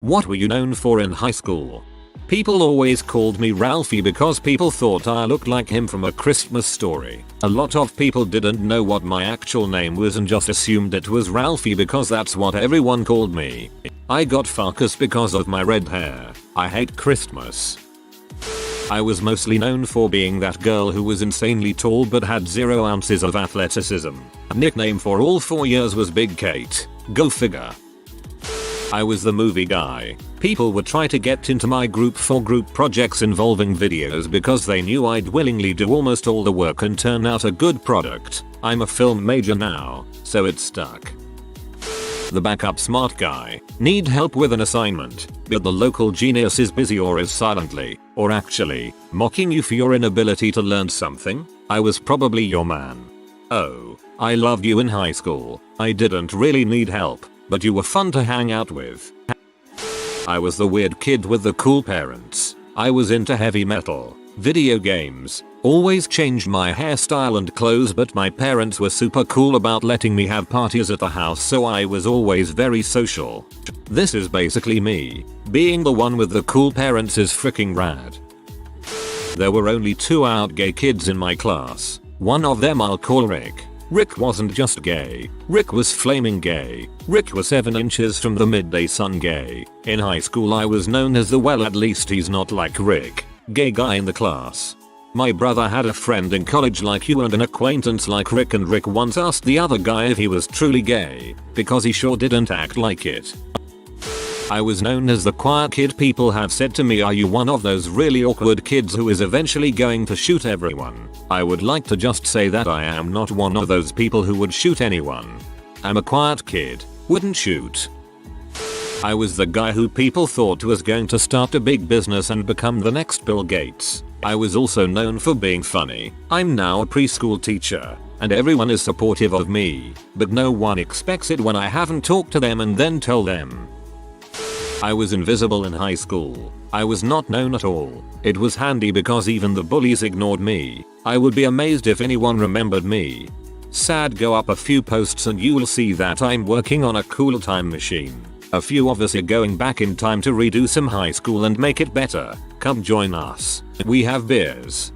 What were you known for in high school? People always called me Ralphie because people thought I looked like him from A Christmas Story. A lot of people didn't know what my actual name was and just assumed it was Ralphie because that's what everyone called me. I got Farkas because of my red hair. I hate Christmas. I was mostly known for being that girl who was insanely tall but had 0 ounces of athleticism. Nickname for all 4 years was Big Kate. Go figure. I was the movie guy. People would try to get into my group for group projects involving videos because they knew I'd willingly do almost all the work and turn out a good product. I'm a film major now, so it stuck. The backup smart guy. Need help with an assignment, but the local genius is busy or is silently, or actually, mocking you for your inability to learn something. I was probably your man. Oh, I loved you in high school. I didn't really need help, but you were fun to hang out with. I was the weird kid with the cool parents. I was into heavy metal, video games, always changed my hairstyle and clothes, but my parents were super cool about letting me have parties at the house, so I was always very social. This is basically me. Being the one with the cool parents is freaking rad. There were only 2 out gay kids in my class. One of them I'll call Rick. Rick wasn't just gay, Rick was flaming gay. Rick was 7 inches from the midday sun gay. In high school I was known as the well at least he's not like Rick gay guy in the class. My brother had a friend in college like you and an acquaintance like Rick, and Rick once asked the other guy if he was truly gay, because he sure didn't act like it. I was known as the quiet kid. People have said to me, are you one of those really awkward kids who is eventually going to shoot everyone? I would like to just say that I am not one of those people who would shoot anyone. I'm a quiet kid, wouldn't shoot. I was the guy who people thought was going to start a big business and become the next Bill Gates. I was also known for being funny. I'm now a preschool teacher, and everyone is supportive of me, but no one expects it when I haven't talked to them and then tell them. I was invisible in high school. I was not known at all. It was handy because even the bullies ignored me. I would be amazed if anyone remembered me. Sad, go up a few posts and you will see that I'm working on a cool time machine. A few of us are going back in time to redo some high school and make it better. Come join us. We have beers.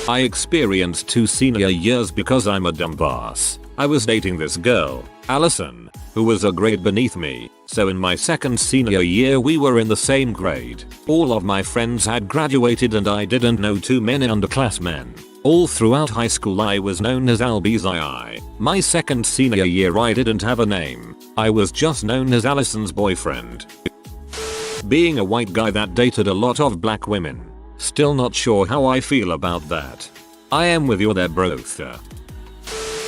I experienced 2 senior years because I'm a dumbass. I was dating this girl, Allison, who was a grade beneath me, so in my 2nd senior year we were in the same grade. All of my friends had graduated and I didn't know too many underclassmen. All throughout high school I was known as Albizii. My 2nd senior year I didn't have a name. I was just known as Allison's boyfriend. Being a white guy that dated a lot of black women. Still not sure how I feel about that. I am with you there, brother.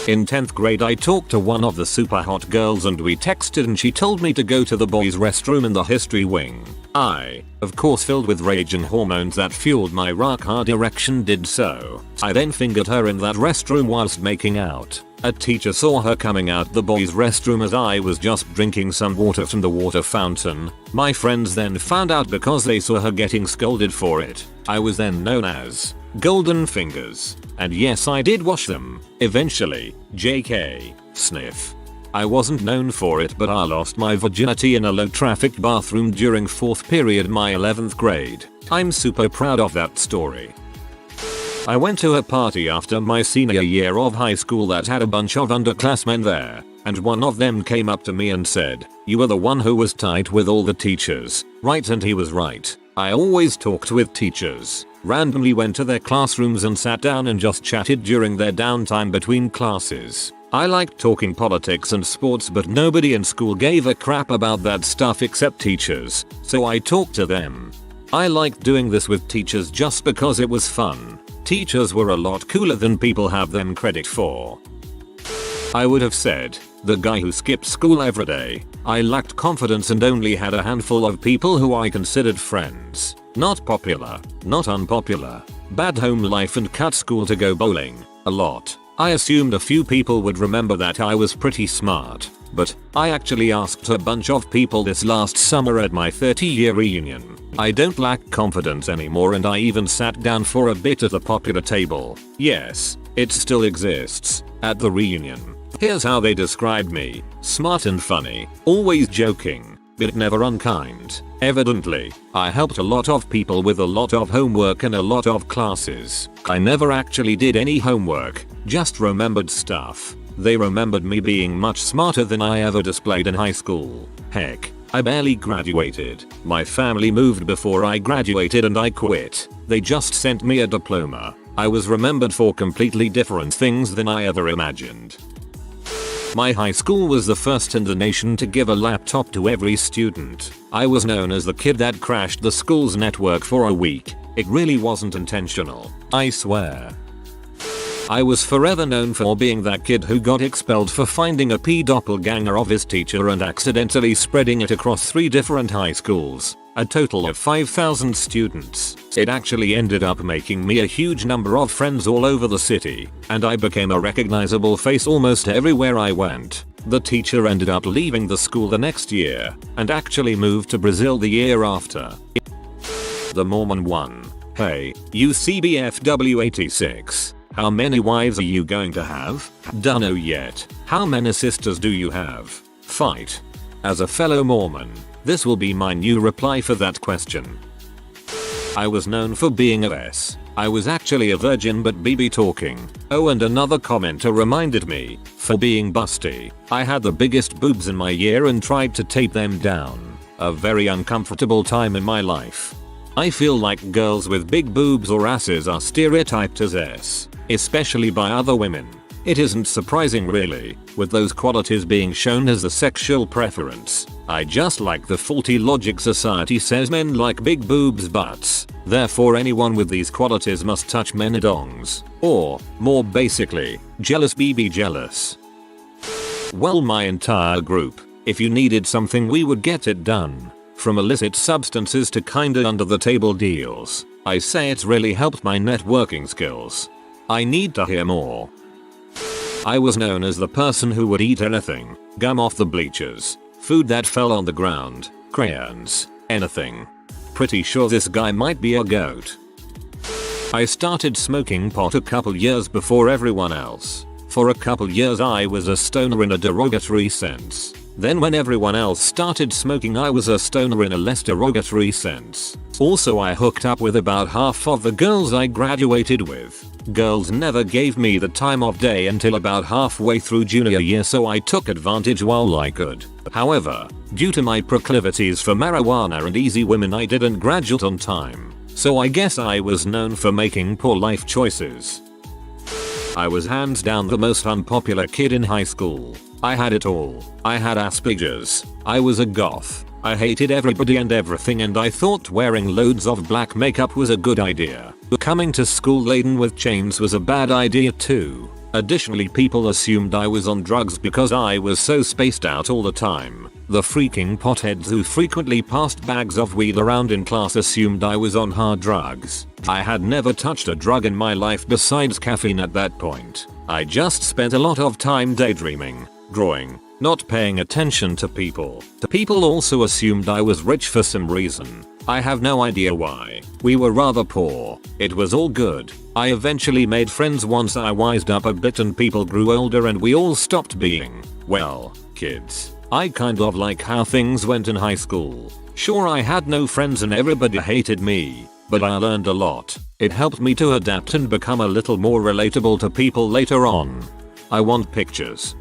In 10th grade I talked to one of the super hot girls and we texted and she told me to go to the boys restroom in the history wing. I, of course filled with rage and hormones that fueled my rock hard erection, did so. I then fingered her in that restroom whilst making out. A teacher saw her coming out the boys restroom as I was just drinking some water from the water fountain. My friends then found out because they saw her getting scolded for it. I was then known as Golden Fingers. And yes, I did wash them. Eventually. JK. Sniff. I wasn't known for it, but I lost my virginity in a low traffic bathroom during 4th period my 11th grade. I'm super proud of that story. I went to a party after my senior year of high school that had a bunch of underclassmen there, and one of them came up to me and said, "You were the one who was tight with all the teachers, right?" And he was right. I always talked with teachers. Randomly went to their classrooms and sat down and just chatted during their downtime between classes. I liked talking politics and sports, but nobody in school gave a crap about that stuff except teachers, so I talked to them. I liked doing this with teachers just because it was fun. Teachers were a lot cooler than people have them credit for. I would have said, the guy who skipped school every day. I lacked confidence and only had a handful of people who I considered friends. Not popular, not unpopular. Bad home life and cut school to go bowling. A lot. I assumed a few people would remember that I was pretty smart. But I actually asked a bunch of people this last summer at my 30-year reunion. I don't lack confidence anymore, and I even sat down for a bit at the popular table. Yes, it still exists. At the reunion. Here's how they described me. Smart and funny. Always joking. but never unkind. Evidently, I helped a lot of people with a lot of homework and a lot of classes. I never actually did any homework, just remembered stuff. They remembered me being much smarter than I ever displayed in high school. Heck, I barely graduated. My family moved before I graduated and I quit. They just sent me a diploma. I was remembered for completely different things than I ever imagined. My high school was the first in the nation to give a laptop to every student. I was known as the kid that crashed the school's network for a week. It really wasn't intentional, I swear. I was forever known for being that kid who got expelled for finding a doppelganger of his teacher and accidentally spreading it across 3 different high schools. A total of 5,000 students. It actually ended up making me a huge number of friends all over the city, and I became a recognizable face almost everywhere I went. The teacher ended up leaving the school the next year, and actually moved to Brazil the year after. The Mormon one. Hey, you CBFW86. How many wives are you going to have? Dunno yet. How many sisters do you have? Fight. As a fellow Mormon, this will be my new reply for that question. I was known for being a S. I was actually a virgin but BB talking. Oh, and another commenter reminded me, for being busty. I had the biggest boobs in my year and tried to tape them down. A very uncomfortable time in my life. I feel like girls with big boobs or asses are stereotyped as S, especially by other women. It isn't surprising really, with those qualities being shown as a sexual preference. I just like the faulty logic society says men like big boobs butts, therefore anyone with these qualities must touch men dongs. Or, more basically, jealous BB jealous. Well, my entire group, if you needed something we would get it done. From illicit substances to kinda under the table deals. I say it's really helped my networking skills. I need to hear more. I was known as the person who would eat anything, gum off the bleachers, food that fell on the ground, crayons, anything. Pretty sure this guy might be a goat. I started smoking pot a couple years before everyone else. For a couple years I was a stoner in a derogatory sense. Then when everyone else started smoking I was a stoner in a less derogatory sense. Also I hooked up with about half of the girls I graduated with. Girls never gave me the time of day until about halfway through junior year, so I took advantage while I could. However, due to my proclivities for marijuana and easy women I didn't graduate on time. So I guess I was known for making poor life choices. I was hands down the most unpopular kid in high school. I had it all. I had Asperger's. I was a goth. I hated everybody and everything, and I thought wearing loads of black makeup was a good idea. Coming to school laden with chains was a bad idea too. Additionally, people assumed I was on drugs because I was so spaced out all the time. The freaking potheads who frequently passed bags of weed around in class assumed I was on hard drugs. I had never touched a drug in my life besides caffeine at that point. I just spent a lot of time daydreaming, drawing, not paying attention to people. The people also assumed I was rich for some reason. I have no idea why. We were rather poor. It was all good. I eventually made friends once I wised up a bit and people grew older and we all stopped being, well, kids. I kind of like how things went in high school. Sure, I had no friends and everybody hated me, but I learned a lot. It helped me to adapt and become a little more relatable to people later on. I want pictures.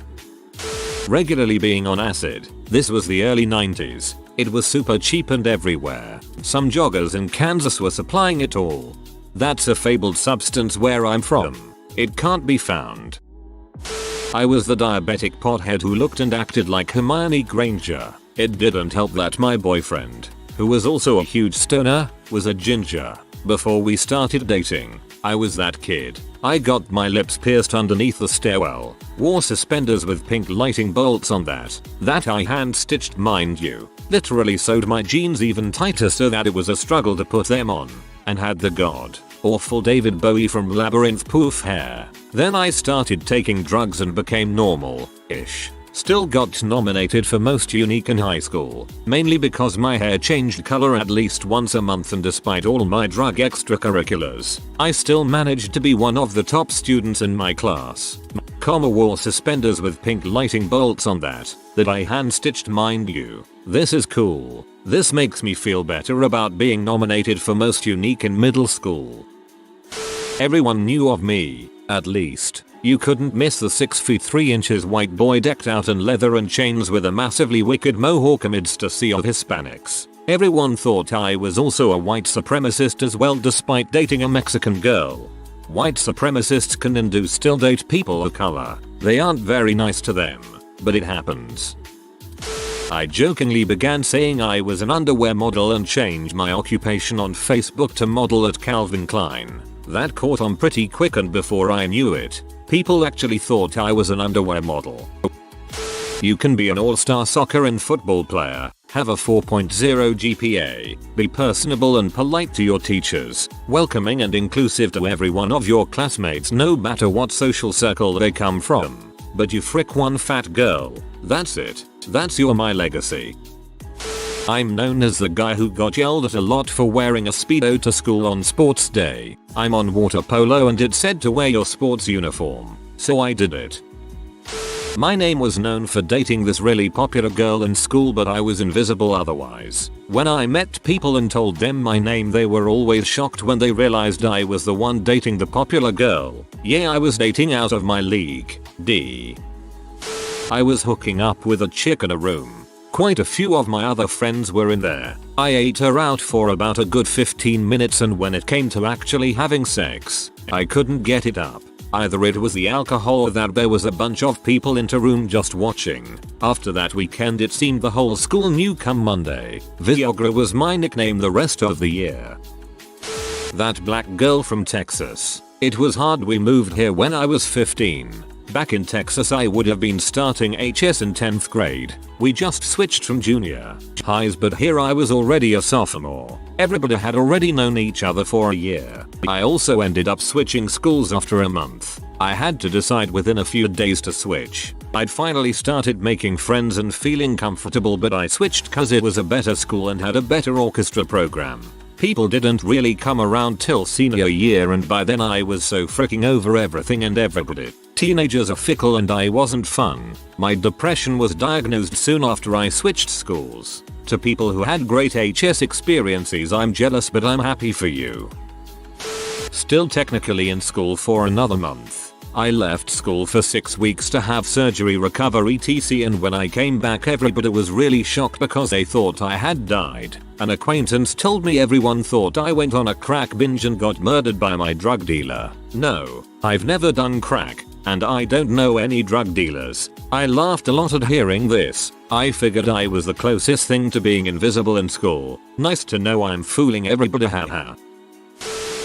Regularly being on acid. This was the early 90s. It was super cheap and everywhere. Some joggers in Kansas were supplying it all. That's a fabled substance where I'm from. It can't be found. I was the diabetic pothead who looked and acted like Hermione Granger. It didn't help that my boyfriend, who was also a huge stoner, was a ginger. Before we started dating, I was that kid. I got my lips pierced underneath the stairwell, wore suspenders with pink lighting bolts on that I hand stitched, mind you. Literally sewed my jeans even tighter so that it was a struggle to put them on, and had the god awful David Bowie from Labyrinth poof hair. Then I started taking drugs and became normal-ish. Still got nominated for most unique in high school, mainly because my hair changed color at least once a month, and despite all my drug extracurriculars, I still managed to be one of the top students in my class. Comma wore suspenders with pink lighting bolts on that I hand stitched, mind you. This is cool. This makes me feel better about being nominated for most unique in middle school. Everyone knew of me, at least. You couldn't miss the 6 feet 3 inches white boy decked out in leather and chains with a massively wicked mohawk amidst a sea of Hispanics. Everyone thought I was also a white supremacist as well, despite dating a Mexican girl. White supremacists can and do still date people of color. They aren't very nice to them, but it happens. I jokingly began saying I was an underwear model and changed my occupation on Facebook to model at Calvin Klein. That caught on pretty quick, and before I knew it, people actually thought I was an underwear model. You can be an all-star soccer and football player, have a 4.0 GPA, be personable and polite to your teachers, welcoming and inclusive to every one of your classmates no matter what social circle they come from. But you frick one fat girl. That's it. That's my legacy. I'm known as the guy who got yelled at a lot for wearing a Speedo to school on sports day. I'm on water polo and it said to wear your sports uniform, so I did it. My name was known for dating this really popular girl in school, but I was invisible otherwise. When I met people and told them my name, they were always shocked when they realized I was the one dating the popular girl. Yeah, I was dating out of my league. I was hooking up with a chick in a room. Quite a few of my other friends were in there. I ate her out for about a good 15 minutes, and when it came to actually having sex, I couldn't get it up. Either it was the alcohol or that there was a bunch of people in the room just watching. After that weekend it seemed the whole school knew come Monday. Viagra was my nickname the rest of the year. That black girl from Texas. It was hard. We moved here when I was 15. Back in Texas I would have been starting HS in 10th grade. We just switched from junior highs, but here I was already a sophomore. Everybody had already known each other for a year. I also ended up switching schools after a month. I had to decide within a few days to switch. I'd finally started making friends and feeling comfortable, but I switched cause it was a better school and had a better orchestra program. People didn't really come around till senior year, and by then I was so freaking over everything and everybody. Teenagers are fickle and I wasn't fun. My depression was diagnosed soon after I switched schools. To people who had great HS experiences, I'm jealous, but I'm happy for you. Still technically in school for another month. I left school for 6 weeks to have surgery, recover etc, and when I came back everybody was really shocked because they thought I had died. An acquaintance told me everyone thought I went on a crack binge and got murdered by my drug dealer. No, I've never done crack, and I don't know any drug dealers. I laughed a lot at hearing this. I figured I was the closest thing to being invisible in school. Nice to know I'm fooling everybody, haha.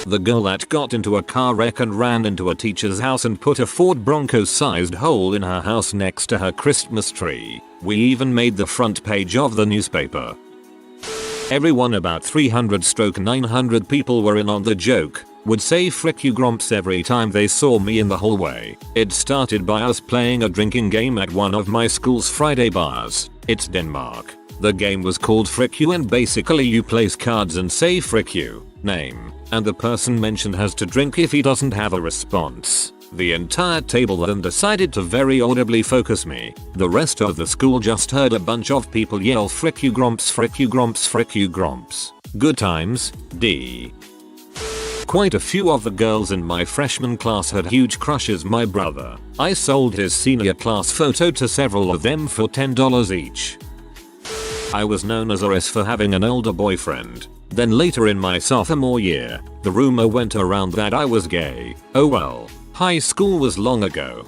The girl that got into a car wreck and ran into a teacher's house and put a Ford Bronco-sized hole in her house next to her Christmas tree. We even made the front page of the newspaper. Everyone, about 300-900 people were in on the joke, would say frick you grumps every time they saw me in the hallway. It started by us playing a drinking game at one of my school's Friday bars. It's Denmark. The game was called Frick You, and basically you place cards and say frick you, name, and the person mentioned has to drink if he doesn't have a response. The entire table then decided to very audibly focus me. The rest of the school just heard a bunch of people yell frick you grumps, frick you grumps, frick you grumps. Good times. Quite a few of the girls in my freshman class had huge crushes my brother. I sold his senior class photo to several of them for $10 each. I was known as RS for having an older boyfriend. Then later in my sophomore year, the rumor went around that I was gay. Oh well, high school was long ago.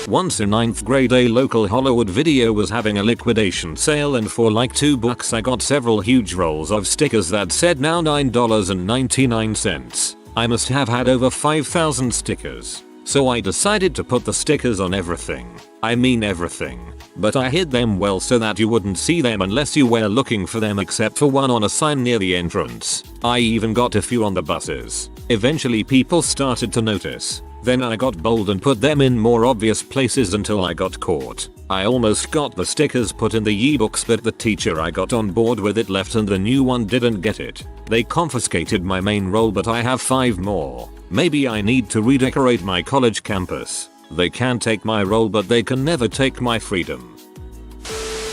Once in 9th grade a local Hollywood video was having a liquidation sale, and for like $2 I got several huge rolls of stickers that said now $9.99. I must have had over 5,000 stickers. So I decided to put the stickers on everything. I mean everything. But I hid them well so that you wouldn't see them unless you were looking for them, except for one on a sign near the entrance. I even got a few on the buses. Eventually people started to notice. Then I got bold and put them in more obvious places until I got caught. I almost got the stickers put in the yearbooks, but the teacher I got on board with it left and the new one didn't get it. They confiscated my main role, but I have 5 more. Maybe I need to redecorate my college campus. They can take my role, but they can never take my freedom.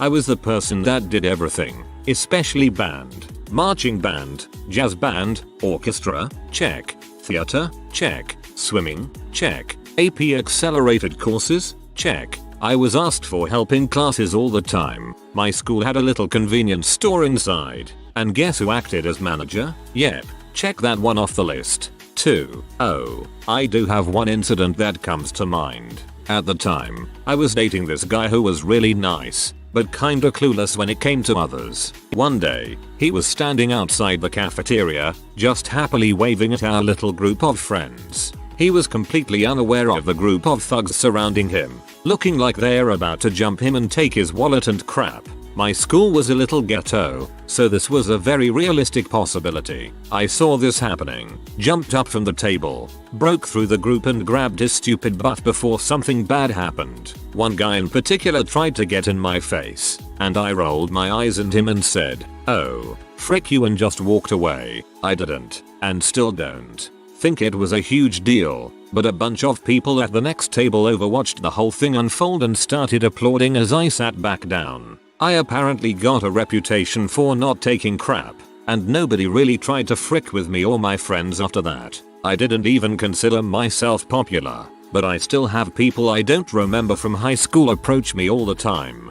I was the person that did everything, especially band, marching band, jazz band, orchestra, check, theater, check, swimming, check, AP accelerated courses, check. I was asked for help in classes all the time. My school had a little convenience store inside. And guess who acted as manager? Yep, check that one off the list. 2. Oh, I do have one incident that comes to mind. At the time, I was dating this guy who was really nice, but kinda clueless when it came to others. One day, he was standing outside the cafeteria, just happily waving at our little group of friends. He was completely unaware of the group of thugs surrounding him, looking like they're about to jump him and take his wallet and crap. My school was a little ghetto, so this was a very realistic possibility. I saw this happening, jumped up from the table, broke through the group and grabbed his stupid butt before something bad happened. One guy in particular tried to get in my face, and I rolled my eyes at him and said, "Oh, frick you," and just walked away. I didn't, and still don't, think it was a huge deal, but a bunch of people at the next table overwatched the whole thing unfold and started applauding as I sat back down. I apparently got a reputation for not taking crap, and nobody really tried to frick with me or my friends after that. I didn't even consider myself popular, but I still have people I don't remember from high school approach me all the time.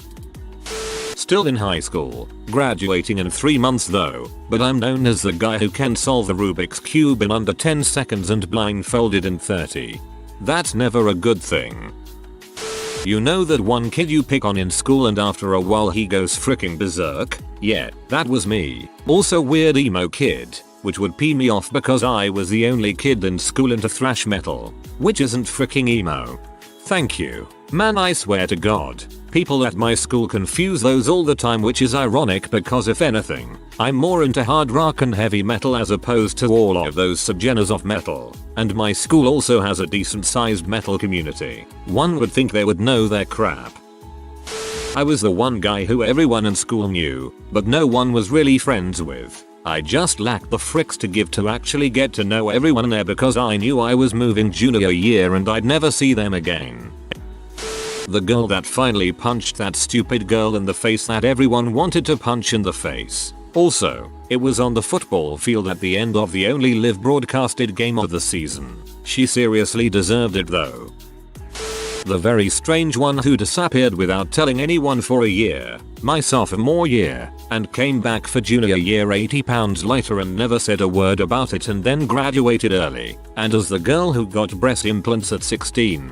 Still in high school, graduating in 3 months though, but I'm known as the guy who can solve the Rubik's Cube in under 10 seconds and blindfolded in 30. That's never a good thing. You know that one kid you pick on in school and after a while he goes freaking berserk? Yeah, that was me. Also weird emo kid, which would pee me off because I was the only kid in school into thrash metal, which isn't freaking emo. Thank you. Man, I swear to God, people at my school confuse those all the time, which is ironic because if anything, I'm more into hard rock and heavy metal as opposed to all of those subgenres of metal. And my school also has a decent sized metal community. One would think they would know their crap. I was the one guy who everyone in school knew, but no one was really friends with. I just lacked the fricks to give to actually get to know everyone there because I knew I was moving junior year and I'd never see them again. The girl that finally punched that stupid girl in the face that everyone wanted to punch in the face. Also, it was on the football field at the end of the only live broadcasted game of the season. She seriously deserved it though. The very strange one who disappeared without telling anyone for a year, my sophomore year, and came back for junior year 80 pounds lighter and never said a word about it and then graduated early, and as the girl who got breast implants at 16.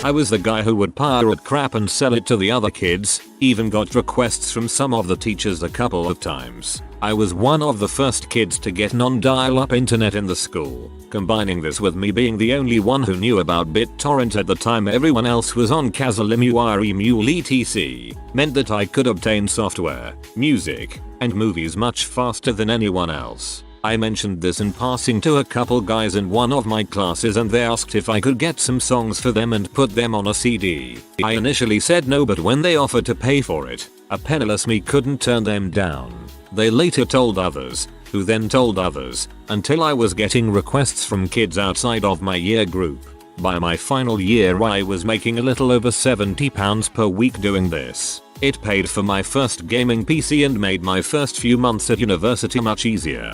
I was the guy who would pirate crap and sell it to the other kids, even got requests from some of the teachers a couple of times. I was one of the first kids to get non-dial-up internet in the school. Combining this with me being the only one who knew about BitTorrent at the time everyone else was on Kazalimuari Mule etc. meant that I could obtain software, music, and movies much faster than anyone else. I mentioned this in passing to a couple guys in one of my classes and they asked if I could get some songs for them and put them on a CD. I initially said no, but when they offered to pay for it, a penniless me couldn't turn them down. They later told others, who then told others, until I was getting requests from kids outside of my year group. By my final year I was making a little over £70 per week doing this. It paid for my first gaming PC and made my first few months at university much easier.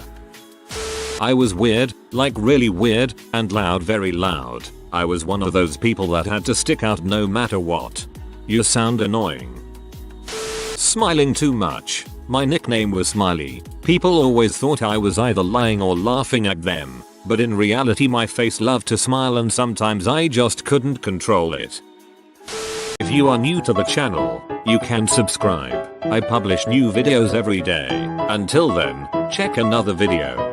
I was weird, like really weird, and loud, very loud. I was one of those people that had to stick out no matter what. You sound annoying. Smiling too much. My nickname was Smiley. People always thought I was either lying or laughing at them, but in reality my face loved to smile and sometimes I just couldn't control it. If you are new to the channel, you can subscribe. I publish new videos every day. Until then, check another video.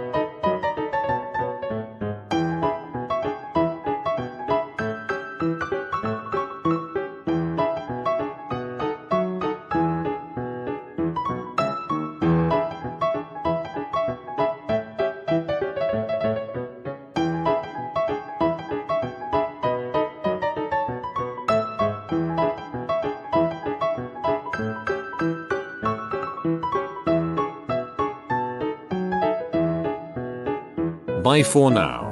Bye for now.